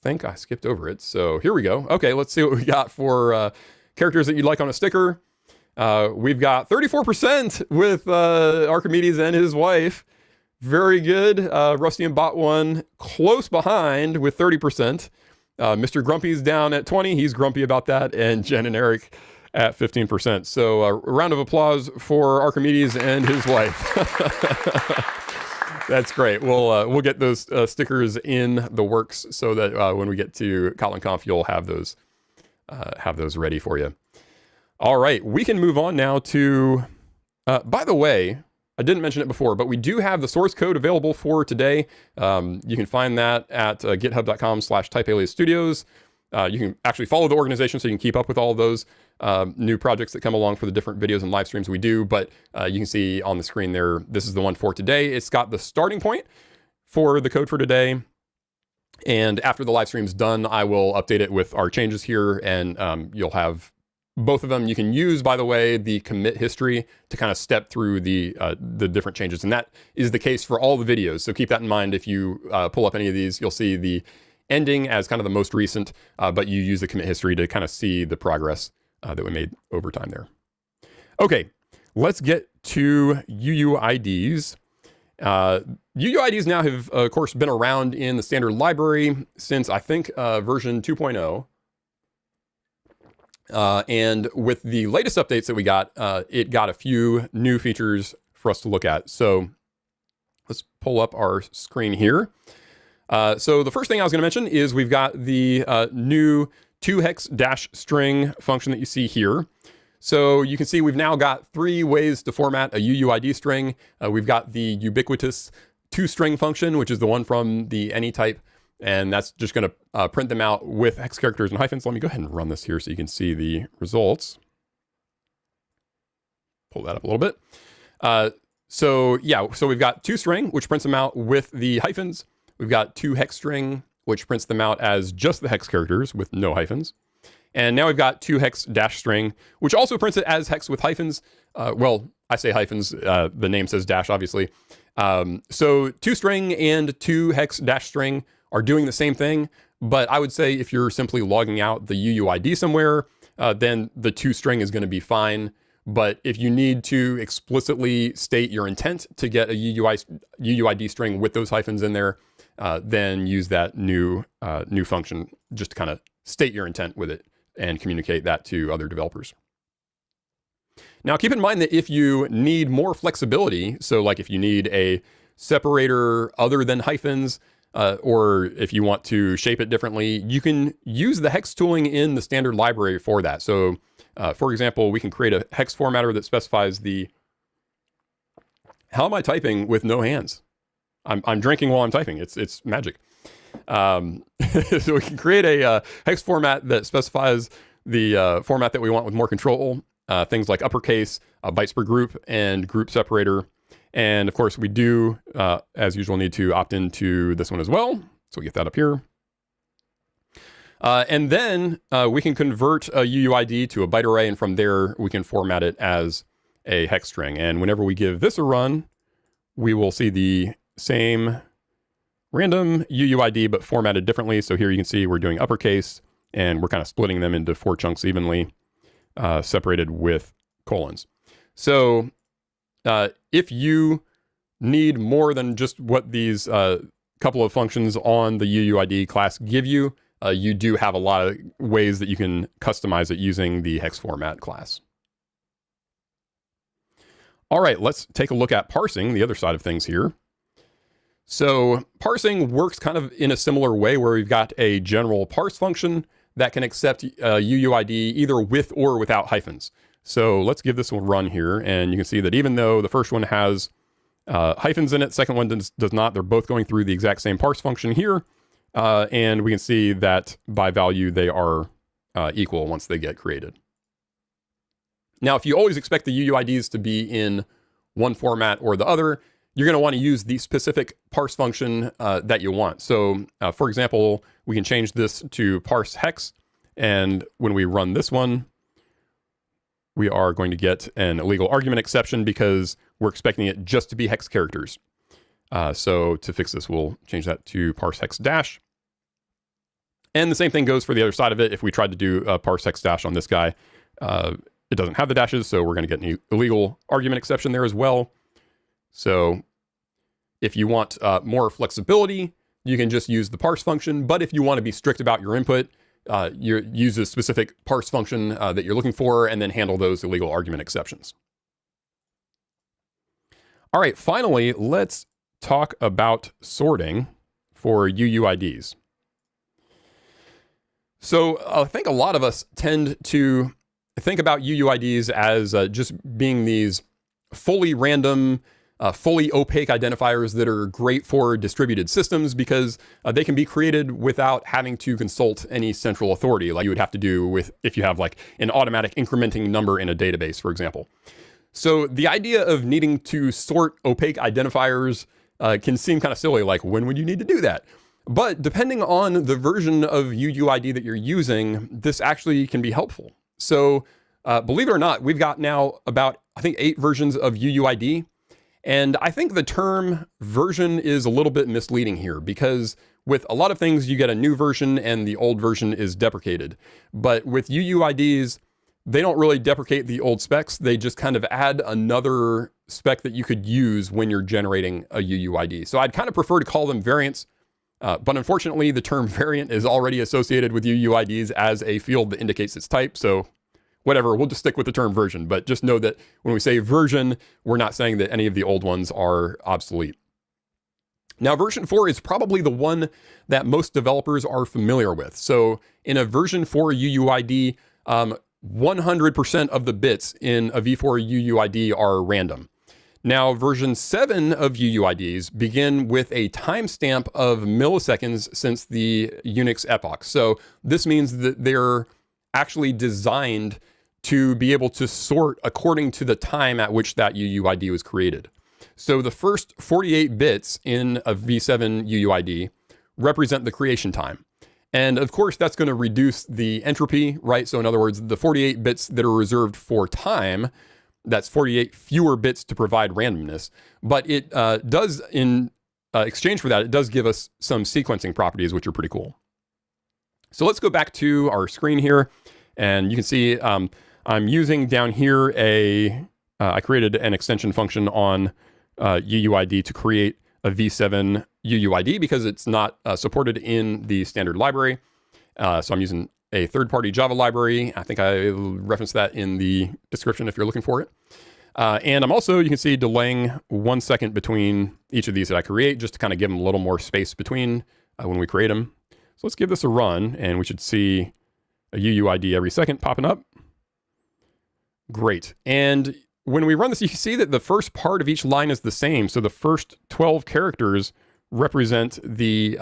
think I skipped over it. So here we go. Okay, let's see what we got for characters that you'd like on a sticker. We've got 34% with Archimedes and his wife. Very good. Rusty and Bot 1 close behind with 30%. Mr. Grumpy's down at 20. He's grumpy about that. And Jen and Eric at 15%. So a round of applause for Archimedes and his wife. That's great. We'll get those stickers in the works, so that when we get to Kotlin Conf, you'll have those ready for you. All right, we can move on now to, by the way, I didn't mention it before, but we do have the source code available for today. You can find that at github.com/typealiasstudios. You can actually follow the organization, so you can keep up with all of those new projects that come along for the different videos and live streams we do. But you can see on the screen there, this is the one for today. It's got the starting point for the code for today. And after the live stream's done, I will update it with our changes here, and you'll have both of them. You can use, by the way, the commit history to kind of step through the different changes. And that is the case for all the videos. So keep that in mind. If you pull up any of these, you'll see the ending as kind of the most recent, but you use the commit history to kind of see the progress that we made over time there. Okay, let's get to UUIDs. UUIDs now have, of course, been around in the standard library since, I think, version 2.0. And with the latest updates that we got, it got a few new features for us to look at. So let's pull up our screen here. So the first thing I was going to mention is we've got the new 2-hex -string function that you see here. So you can see we've now got 3 ways to format a UUID string. We've got the ubiquitous toString function, which is the one from the AnyType. And that's just going to print them out with hex characters and hyphens. Let me go ahead and run this here so you can see the results. Pull that up a little bit. So we've got toString, which prints them out with the hyphens. We've got 2-hex-string, which prints them out as just the hex characters with no hyphens. And now we've got 2-hex-string, which also prints it as hex with hyphens. Well, I say hyphens. The name says dash, obviously. So toString and 2-hex-string are doing the same thing, But I would say if you're simply logging out the UUID somewhere, then the toString is going to be fine. But if you need to explicitly state your intent to get a UUID string with those hyphens in there, then use that new function just to kind of state your intent with it and communicate that to other developers. Now, keep in mind that if you need more flexibility, so like if you need a separator other than hyphens, or if you want to shape it differently, you can use the hex tooling in the standard library for that. So, for example, we can create a hex formatter that specifies the... How am I typing with no hands? I'm drinking while I'm typing. It's magic. So we can create a hex format that specifies the format that we want with more control. Things like uppercase, bytes per group, and group separator. And of course, we do, as usual, need to opt into this one as well. So we get that up here. And then we can convert a UUID to a byte array, and from there, we can format it as a hex string. And whenever we give this a run, we will see the same random UUID, but formatted differently. So here you can see we're doing uppercase, and we're kind of splitting them into 4 chunks evenly, separated with colons. So if you need more than just what these couple of functions on the UUID class give you, you do have a lot of ways that you can customize it using the hex format class. All right, let's take a look at parsing, the other side of things here. So parsing works kind of in a similar way where we've got a general parse function that can accept UUID either with or without hyphens. So let's give this one a run here, and you can see that even though the first one has hyphens in it, second one does not. They're both going through the exact same parse function here, and we can see that by value they are equal once they get created. Now, if you always expect the UUIDs to be in one format or the other, you're going to want to use the specific parse function that you want. So, for example, we can change this to parse hex, and when we run this one, we are going to get an illegal argument exception because we're expecting it just to be hex characters. So to fix this, we'll change that to parse hex dash. And the same thing goes for the other side of it. If we tried to do a parse hex dash on this guy, it doesn't have the dashes, so we're going to get an illegal argument exception there as well. So if you want more flexibility, you can just use the parse function. But if you want to be strict about your input, you use a specific parse function that you're looking for and then handle those illegal argument exceptions. All right, finally, let's talk about sorting for UUIDs. So I think a lot of us tend to think about UUIDs as just being these fully random, fully opaque identifiers that are great for distributed systems because they can be created without having to consult any central authority like you would have to do with if you have like an automatic incrementing number in a database, for example. So the idea of needing to sort opaque identifiers can seem kind of silly, like when would you need to do that? But depending on the version of UUID that you're using, this actually can be helpful. So believe it or not, we've got now about, I think, 8 versions of UUID. And I think the term version is a little bit misleading here because with a lot of things, you get a new version and the old version is deprecated. But with UUIDs, they don't really deprecate the old specs. They just kind of add another spec that you could use when you're generating a UUID. So I'd kind of prefer to call them variants. But unfortunately, the term variant is already associated with UUIDs as a field that indicates its type. So whatever, we'll just stick with the term version. But just know that when we say version, we're not saying that any of the old ones are obsolete. Now, version 4 is probably the one that most developers are familiar with. So in a version 4 UUID, 100% of the bits in a v4 UUID are random. Now, version 7 of UUIDs begin with a timestamp of milliseconds since the Unix epoch. So this means that they're actually designed to be able to sort according to the time at which that UUID was created. So the first 48 bits in a v7 UUID represent the creation time. And of course, that's going to reduce the entropy, right? So in other words, the 48 bits that are reserved for time, that's 48 fewer bits to provide randomness. But it does, in exchange for that, it does give us some sequencing properties, which are pretty cool. So let's go back to our screen here, and you can see I'm using down here I created an extension function on UUID to create a v7 UUID because it's not supported in the standard library. So I'm using a third-party Java library. I think I referenced that in the description if you're looking for it. And I'm also, you can see, delaying 1 second between each of these that I create, just to kind of give them a little more space between when we create them. So let's give this a run, and we should see a UUID every second popping up. Great. And when we run this, you can see that the first part of each line is the same. So the first 12 characters represent the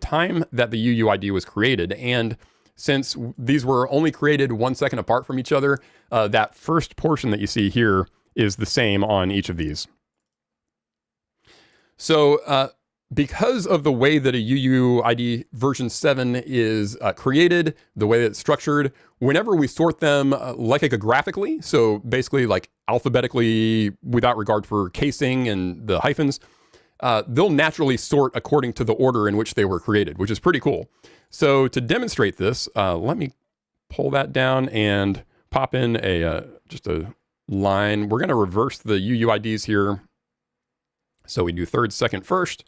time that the UUID was created. And since these were only created 1 second apart from each other, that first portion that you see here is the same on each of these. So because of the way that a UUID version 7 is created, the way that it's structured, whenever we sort them like graphically, so basically like alphabetically without regard for casing and the hyphens, they'll naturally sort according to the order in which they were created, which is pretty cool. So to demonstrate this, let me pull that down and pop in just a line. We're going to reverse the UUIDs here. So we do third, second, first.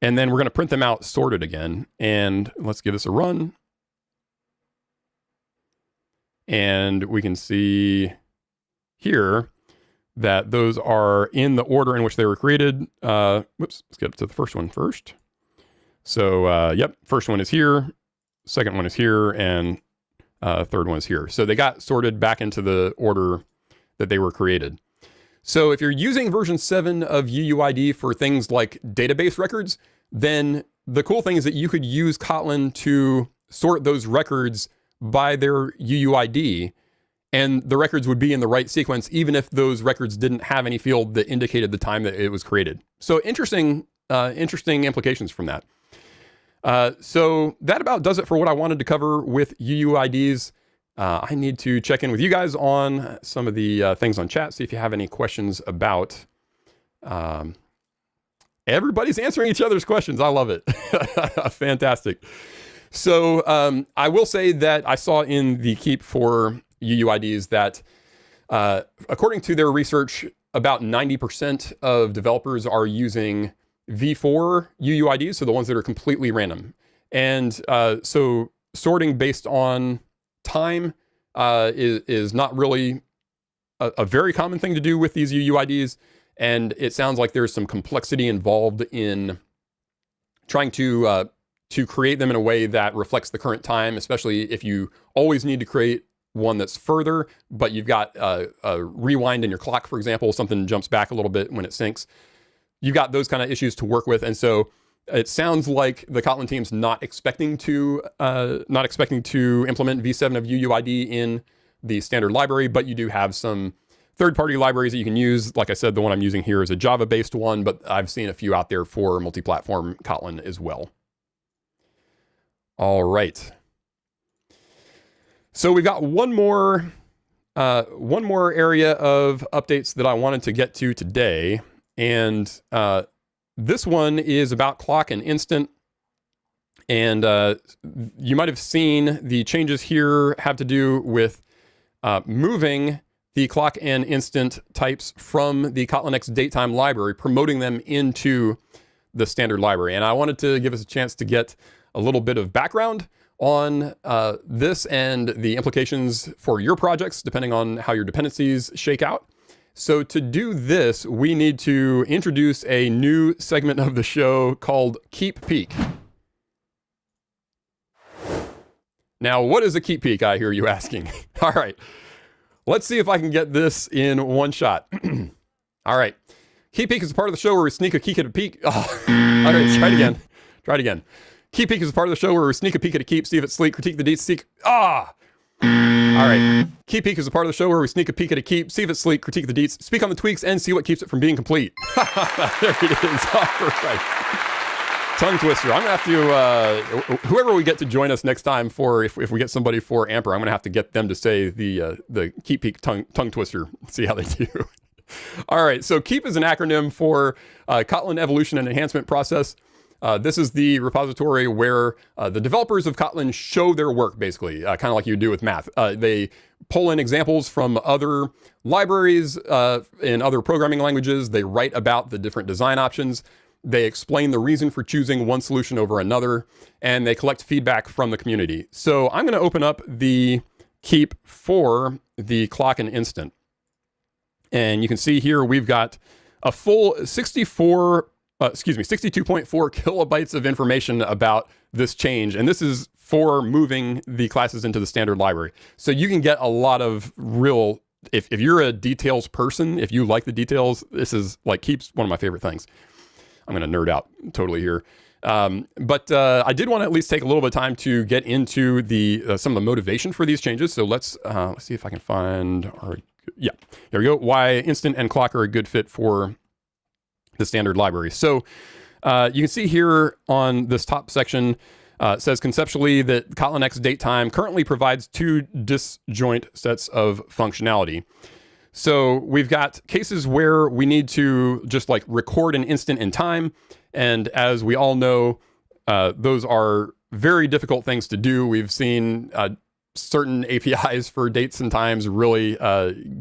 And then we're going to print them out sorted again. And let's give this a run. And we can see here that those are in the order in which they were created. Let's get to the first one first. So, yep, first one is here, second one is here, and third one is here. So they got sorted back into the order that they were created. So if you're using version 7 of UUID for things like database records, then the cool thing is that you could use Kotlin to sort those records by their UUID, and the records would be in the right sequence, even if those records didn't have any field that indicated the time that it was created. So interesting implications from that. So that about does it for what I wanted to cover with UUIDs. I need to check in with you guys on some of the things on chat, see if you have any questions about... Everybody's answering each other's questions. I love it. Fantastic. So I will say that I saw in the Keep for UUIDs that according to their research, about 90% of developers are using v4 UUIDs, so the ones that are completely random. And so sorting based on time is not really a very common thing to do with these UUIDs. And it sounds like there's some complexity involved in trying to create them in a way that reflects the current time, especially if you always need to create one that's further, but you've got a rewind in your clock, for example, something jumps back a little bit when it syncs. You've got those kind of issues to work with. And so it sounds like the Kotlin team's not expecting to implement v7 of UUID in the standard library, but you do have some third-party libraries that you can use. Like I said, the one I'm using here is a Java-based one, but I've seen a few out there for multi-platform Kotlin as well. All right. So we've got one more area of updates that I wanted to get to today, and this one is about clock and instant. And you might have seen the changes here have to do with moving the clock and instant types from the kotlinx.datetime library, promoting them into the standard library. And I wanted to give us a chance to get a little bit of background on this and the implications for your projects, depending on how your dependencies shake out. So to do this, we need to introduce a new segment of the show called Keep Peek. Now, what is a Keep Peek, I hear you asking? All right. Let's see if I can get this in one shot. All right. Keep Peek is a part of the show where we sneak a peek at a peek. Oh. All right, try it again. Try it again. Keep Peek is a part of the show where we sneak a peek at a keep, see if it's sleek, critique the deets, seek. All right. Keep Peek is a part of the show where we sneak a peek at a keep, see if it's sleek, critique the deets, speak on the tweaks, and see what keeps it from being complete. There it is. All right. Tongue twister. I'm gonna have to whoever we get to join us next time for if we get somebody for Amper, I'm gonna have to get them to say the Keep Peek tongue twister. See how they do. All right. So Keep is an acronym for Kotlin Evolution and Enhancement Process. This is the repository where the developers of Kotlin show their work, basically, kind of like you do with math. They pull in examples from other libraries in other programming languages. They write about the different design options. They explain the reason for choosing one solution over another, and they collect feedback from the community. So I'm going to open up the keep for the clock and instant. And you can see here we've got a full 62.4 kilobytes of information about this change. And this is for moving the classes into the standard library. So you can get a lot of real, if you're a details person, if you like the details, this is like keeps one of my favorite things. I'm going to nerd out totally here. But I did want to at least take a little bit of time to get into the some of the motivation for these changes. So let's see if I can find our, yeah, there we go. Why instant and clock are a good fit for the standard library. So you can see here on this top section, it says conceptually that kotlinx.datetime currently provides two disjoint sets of functionality. So we've got cases where we need to just like record an instant in time. And as we all know, those are very difficult things to do. We've seen certain APIs for dates and times really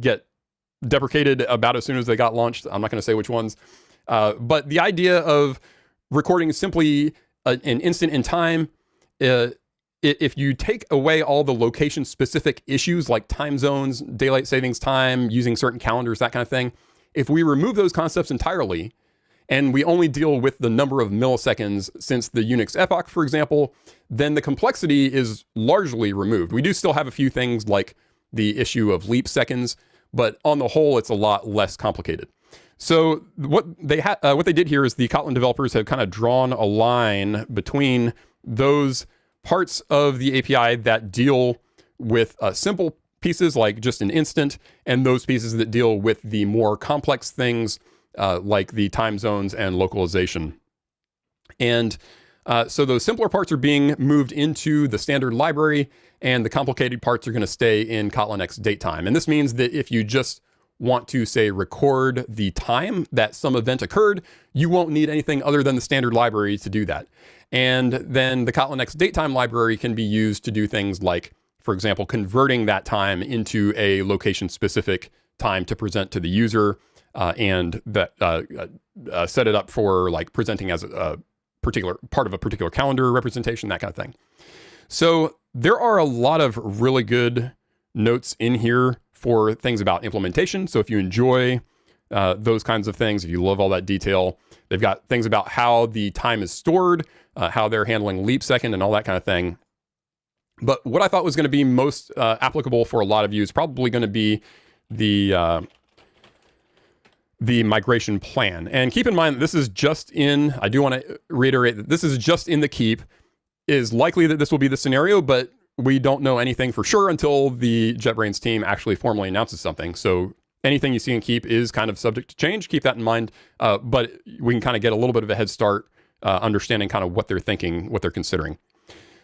get deprecated about as soon as they got launched. I'm not going to say which ones. But the idea of recording simply an instant in time, if you take away all the location-specific issues like time zones, daylight savings time, using certain calendars, that kind of thing, if we remove those concepts entirely, and we only deal with the number of milliseconds since the Unix epoch, for example, then the complexity is largely removed. We do still have a few things like the issue of leap seconds, but on the whole, it's a lot less complicated. So what they did here is the Kotlin developers have kind of drawn a line between those parts of the API that deal with simple pieces like just an instant, and those pieces that deal with the more complex things like the time zones and localization. And so those simpler parts are being moved into the standard library, and the complicated parts are going to stay in kotlinx.datetime. And this means that if you just want to, say, record the time that some event occurred, you won't need anything other than the standard library to do that. And then the kotlinx.datetime library can be used to do things like, for example, converting that time into a location-specific time to present to the user, and that set it up for like presenting as a particular part of a particular calendar representation, that kind of thing. So there are a lot of really good notes in here for things about implementation. So if you enjoy those kinds of things, if you love all that detail, they've got things about how the time is stored, how they're handling leap second and all that kind of thing. But what I thought was going to be most applicable for a lot of you is probably going to be the migration plan. And keep in mind that this is just in, I do want to reiterate that this is just in the keep. It is likely that this will be the scenario, but we don't know anything for sure until the JetBrains team actually formally announces something. So anything you see in keep is kind of subject to change. Keep that in mind. But we can kind of get a little bit of a head start understanding kind of what they're thinking, what they're considering.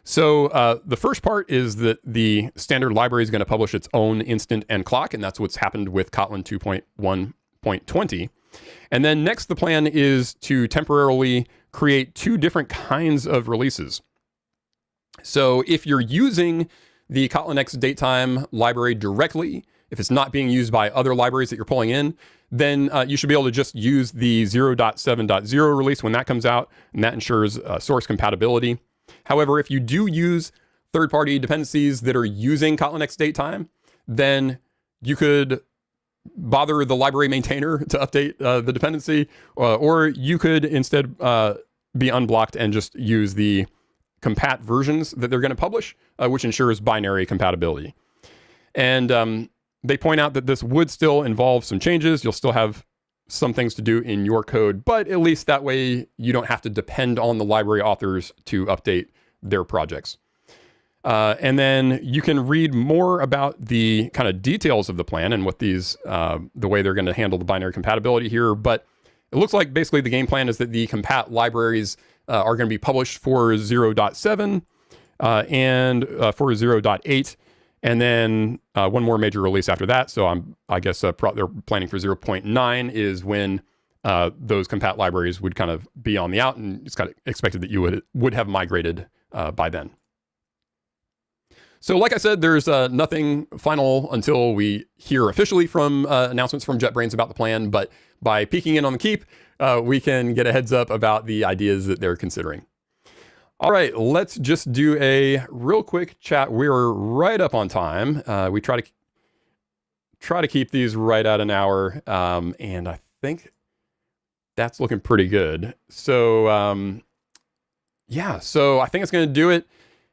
So the first part is that the standard library is going to publish its own instant and clock, and that's what's happened with Kotlin 2.1.20. And then next, the plan is to temporarily create two different kinds of releases. So if you're using the kotlinx.datetime library directly, if it's not being used by other libraries that you're pulling in, then you should be able to just use the 0.7.0 release when that comes out, and that ensures source compatibility. However, if you do use third-party dependencies that are using kotlinx.datetime, then you could bother the library maintainer to update the dependency, or you could instead be unblocked and just use the compat versions that they're going to publish, which ensures binary compatibility. And they point out that this would still involve some changes. You'll still have some things to do in your code, but at least that way you don't have to depend on the library authors to update their projects. And then you can read more about the kind of details of the plan and what these, the way they're going to handle the binary compatibility here. But it looks like basically the game plan is that the compat libraries are going to be published for 0.7 and for 0.8, and then one more major release after that. So I guess they're planning for 0.9 is when those compat libraries would kind of be on the out, and it's kind of expected that you would have migrated by then. So like I said, there's nothing final until we hear officially from announcements from JetBrains about the plan, but by peeking in on the keep, we can get a heads up about the ideas that they're considering. All right, let's just do a real quick chat. We're right up on time. We try to keep these right at an hour, and I think that's looking pretty good. So yeah, so I think it's going to do it.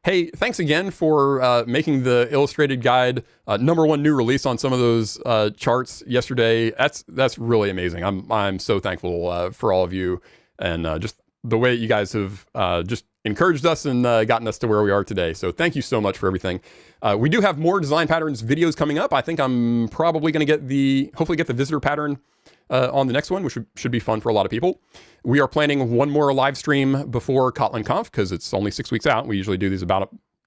Hey, thanks again for making the illustrated guide #1 new release on some of those charts yesterday. That's really amazing. I'm so thankful for all of you, and just the way you guys have just encouraged us and gotten us to where we are today. So thank you so much for everything. We do have more design patterns videos coming up. I think I'm probably going to hopefully get the visitor pattern on the next one, which should be fun for a lot of people. We are planning one more live stream before Kotlin Conf because it's only 6 weeks out. We usually do these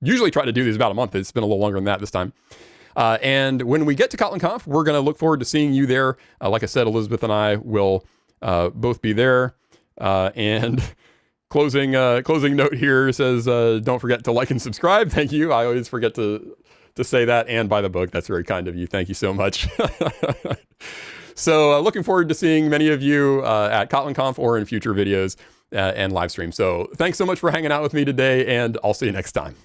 usually try to do these about a month. It's been a little longer than that this time. And when we get to Kotlin Conf, we're going to look forward to seeing you there. Like I said, Elizabeth and I will both be there. And closing note here says, don't forget to like and subscribe. Thank you. I always forget to say that, and buy the book. That's very kind of you. Thank you so much. So looking forward to seeing many of you at Kotlin Conf or in future videos and live streams. So thanks so much for hanging out with me today, and I'll see you next time.